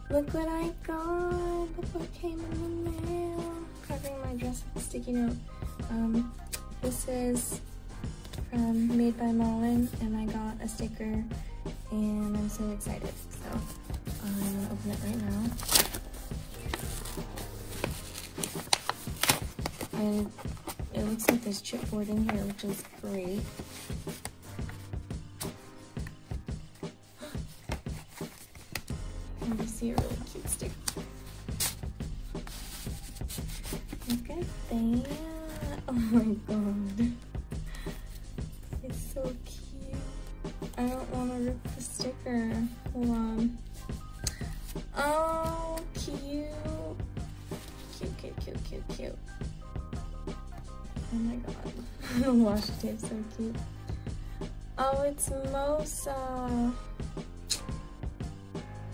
Look what I got. Look what came in the mail. Covering my dress with a sticky note. This is from Made by Malin, and I got a sticker, and I'm so excited. So I'm gonna open it right now. And it looks like there's chipboard in here, which is great. And you see a really cute sticker. Look at that. Oh my god. It's so cute. I don't want to rip the sticker. Hold on. Oh, cute. Cute, cute, cute, cute, cute. Oh my god. The washi tape's so cute. Oh, it's Mosa.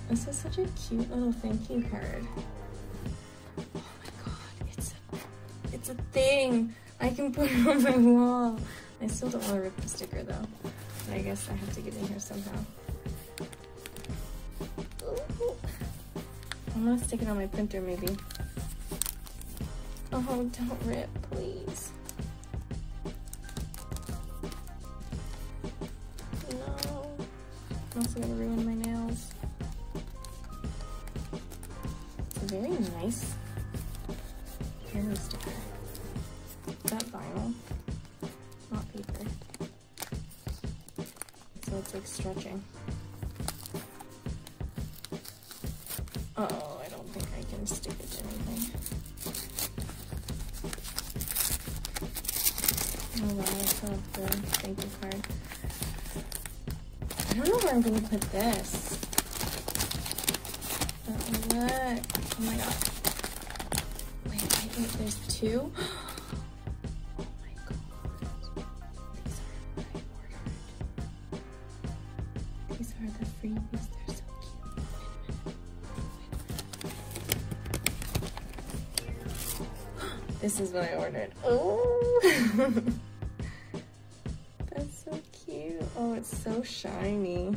This is such a cute little thank you card. Oh my god, it's a thing. I can put it on my wall. I still don't want to rip the sticker though. But I guess I have to get in here somehow. Ooh. I'm gonna stick it on my printer maybe. Oh, don't rip, please. No. I'm also gonna ruin my nails. It's a very nice candy sticker. Is that vinyl? Not paper. So it's like stretching. Uh-oh, I don't think I can stick it to anything. Oh wow, I still have the thank you card. I don't know where I'm gonna put this. Look. Oh my god. Wait, there's two? Oh my god. These are what I ordered. These are the freebies. They're so cute. Wait a minute. This is what I ordered. Oh! That's so cute. Oh, it's so shiny.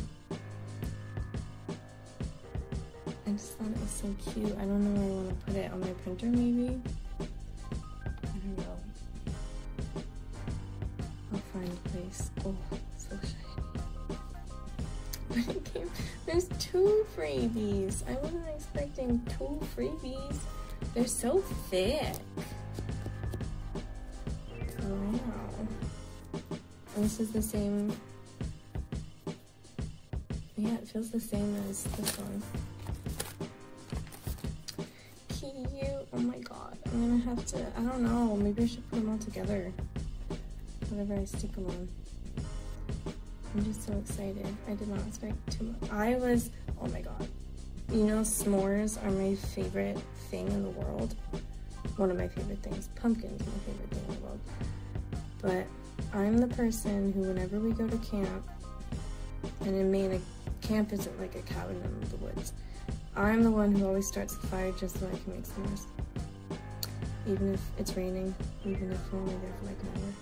I just thought it was so cute. I don't know where I want to put it. On my printer, maybe? I don't know. I'll find a place. Oh, so shiny. But it came, there's two freebies. I wasn't expecting two freebies. They're so thick. Wow. And this is the same. Yeah, it feels the same as this one. Cute. Oh my god. I'm gonna have to, I don't know, maybe I should put them all together. Whatever I stick them on. I'm just so excited. I did not expect too much. Oh my god. You know, s'mores are my favorite thing in the world. One of my favorite things. Pumpkin's my favorite thing in the world. But I'm the person who, whenever we go to camp, and in Maine, a camp isn't like a cabin in the woods. I'm the one who always starts the fire just so I can make s'mores. Even if it's raining, even if we're only there for like an hour.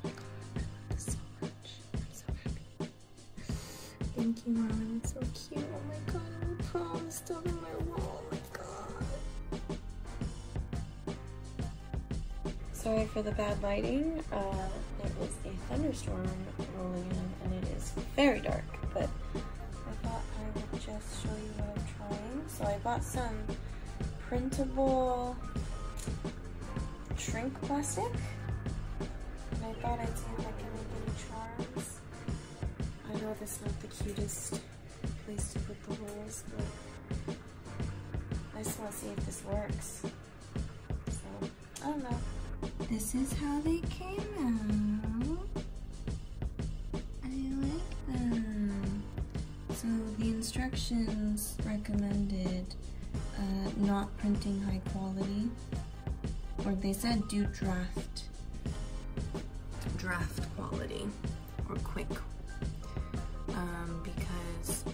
Oh my god, I love this so much. I'm so happy. Thank you, Mom. It's so cute. Oh my god, I'm gonna put all this stuff on my wall. Oh my god. Sorry for the bad lighting. There is a thunderstorm rolling in and it is very dark, but I thought I would just show you what I'm trying. So I bought some printable shrink plastic, and I thought I'd see if I can make any charms. I know this is not the cutest place to put the holes, but I just want to see if this works. So, I don't know. This is how they came out. I like them. So the instructions recommended not printing high quality, or they said do draft quality or quick, because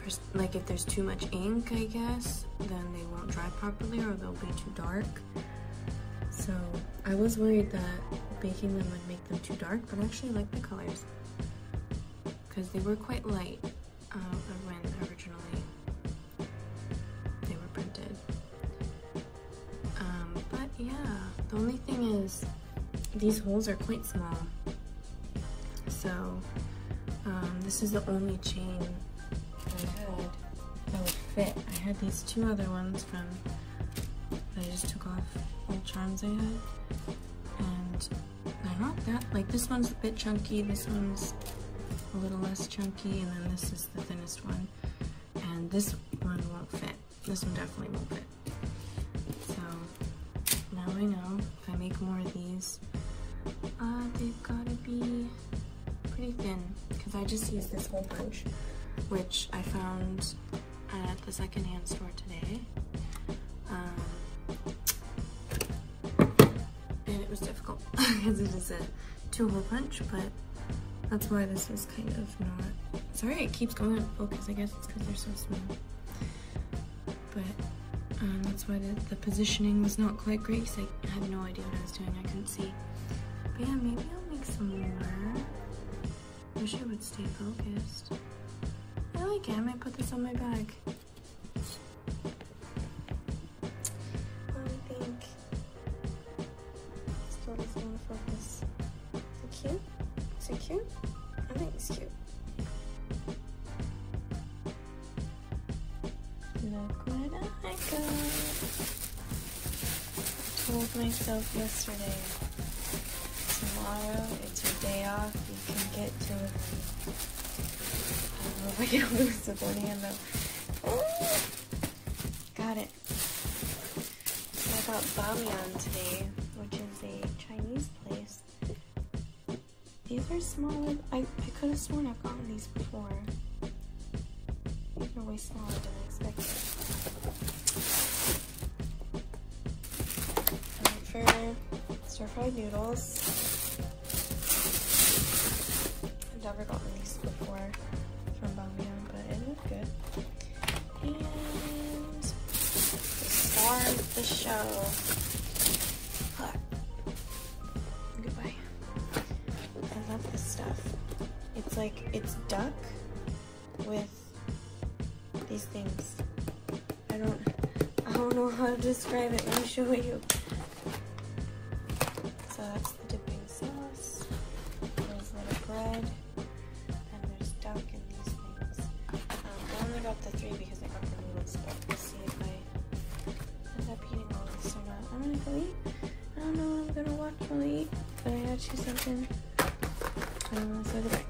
first, like if there's too much ink, I guess, then they won't dry properly or they'll be too dark. So I was worried that baking them would make them too dark, but I actually like the colors because they were quite light when originally these holes are quite small. So this is the only chain that I had that would fit. I had these two other ones from that I just took off old charms I had, and they're not that, like this one's a bit chunky, this one's a little less chunky, and then this is the thinnest one, and this one won't fit. This one definitely won't fit. So now I know if I make more of these, they've got to be pretty thin, because I just used this whole bunch, which I found at the secondhand store today. And it was difficult because it is a 2-hole punch, but that's why this is kind of not. Sorry, it keeps going out of focus. I guess it's because they're so small. But that's why the positioning was not quite great, because I had no idea what I was doing. I couldn't see. But yeah, maybe I'll make some more. Wish it would stay focused. I like it. I might put this on my bag. I think still doesn't want to focus. Is it cute? Is it cute? I think it's cute. Look what I got. I told myself yesterday, tomorrow it's your day off, you can get to it. I don't know if I can lose with one hand though. Oh, got it. So I got Bamiyan today, which is a Chinese place. These are smaller. I could have sworn I've gotten these before. These are way smaller than I expected. And for stir-fried noodles, I've never gotten these before from Bamiyan, but it looked good. And the star of the show. Goodbye. I love this stuff. It's like, it's duck with these things. I don't know how to describe it. Let me show you. So that's the dipping sauce. There's little bread. And there's duck and these things. I only got the 3 because I got the noodles, but we'll see if I end up eating all this or not. I'm gonna go eat. I don't know what I'm gonna watch while I eat, but I gotta choose something. So goodbye.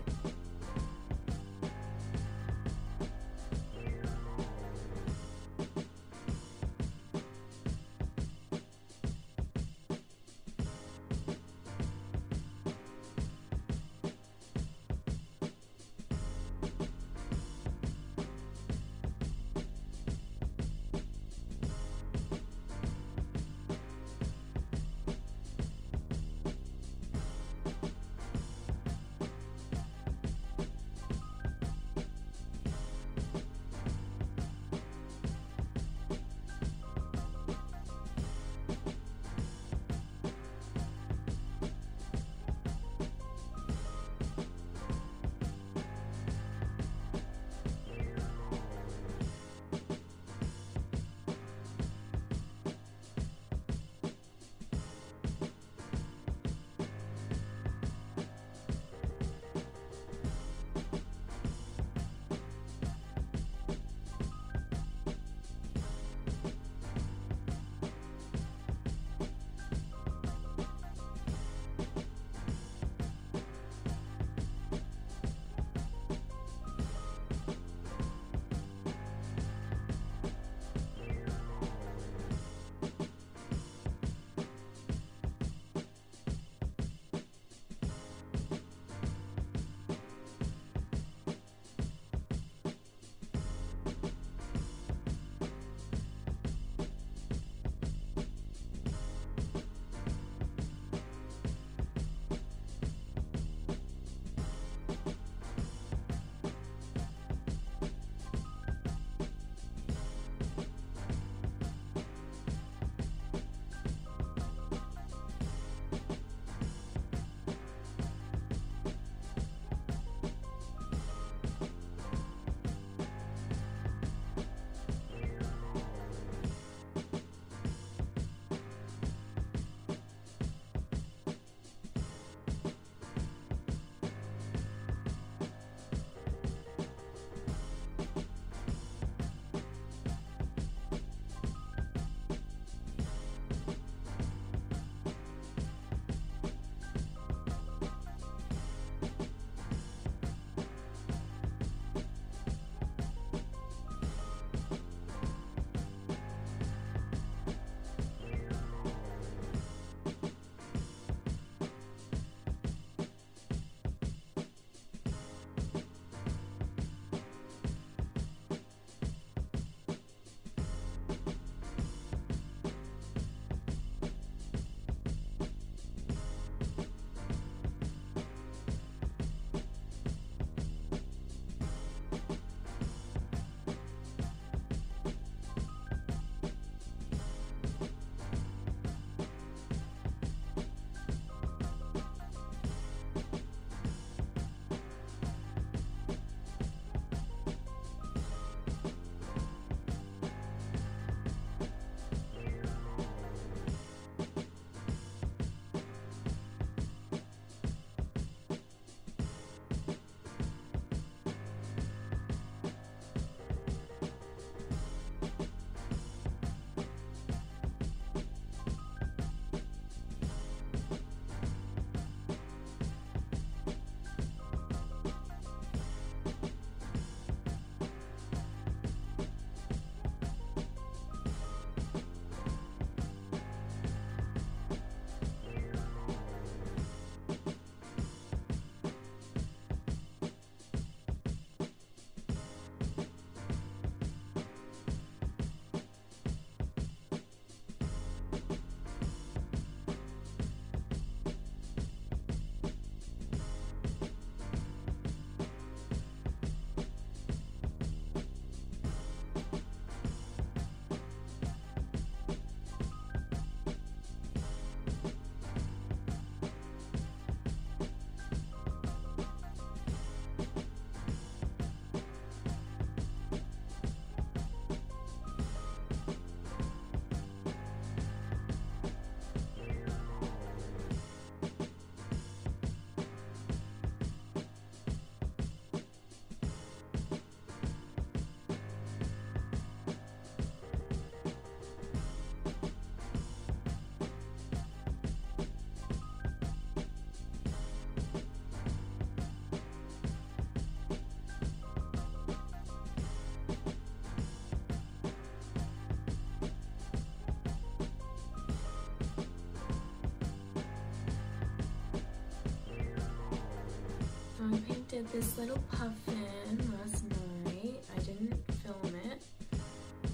did this little puffin last night. I didn't film it.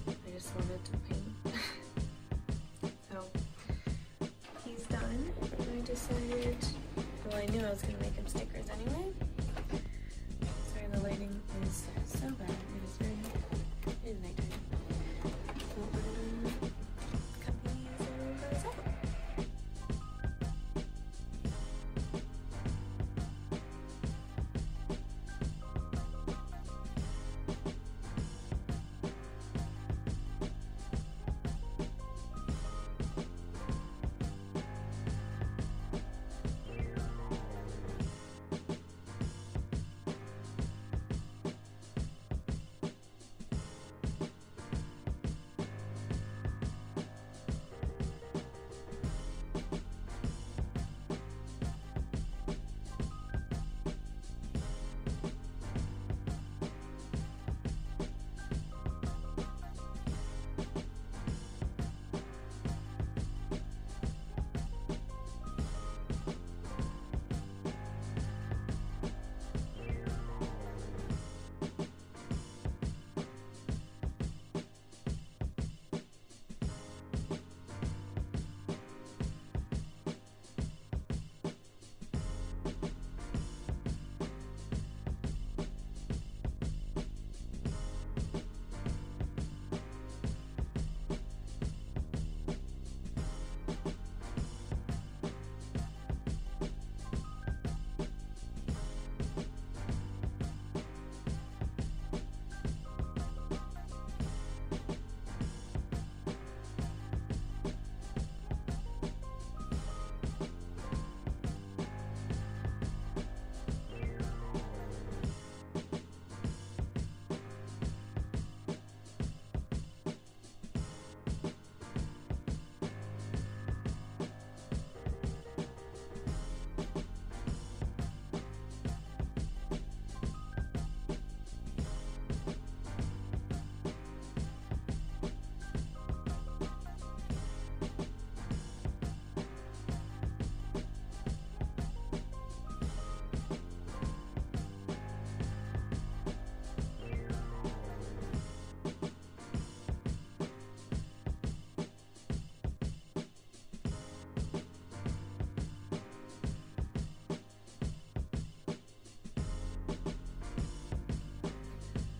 I just wanted to paint. So he's done. And I decided, well, I knew I was gonna make him stickers anyway. Sorry, the lighting is so bad. It is nighttime. Well, we're gonna cut these and go outside.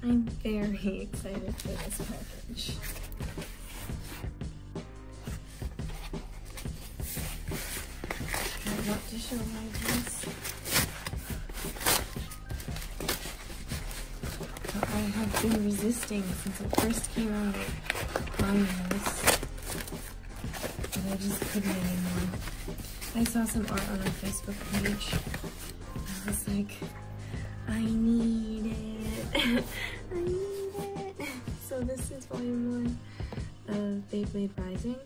I'm very excited for this package. I want to show my piece. I have been resisting since it first came out on this, and I just couldn't anymore. I saw some art on our Facebook page. I was like, I need it. I need it. So this is volume 1 of Beyblade Rising,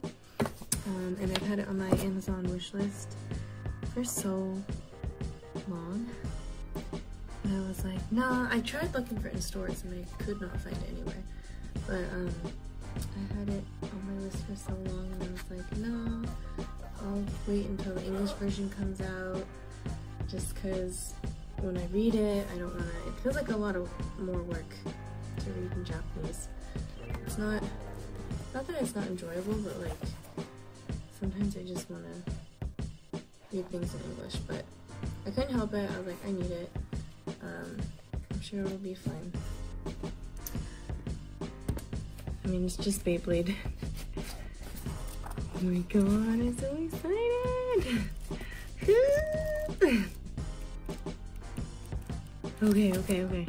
and I've had it on my Amazon wish list for so long. And I was like, nah. I tried looking for it in stores and I could not find it anywhere. But I had it on my list for so long, and I was like, no, I'll wait until the English version comes out, just because when I read it, I don't want to, it feels like a lot of more work to read in Japanese. It's not that it's not enjoyable, but like, sometimes I just want to read things in English, but I couldn't help it. I was like, I need it. I'm sure it'll be fine. I mean, it's just Beyblade. Oh my god, I'm so excited! Okay.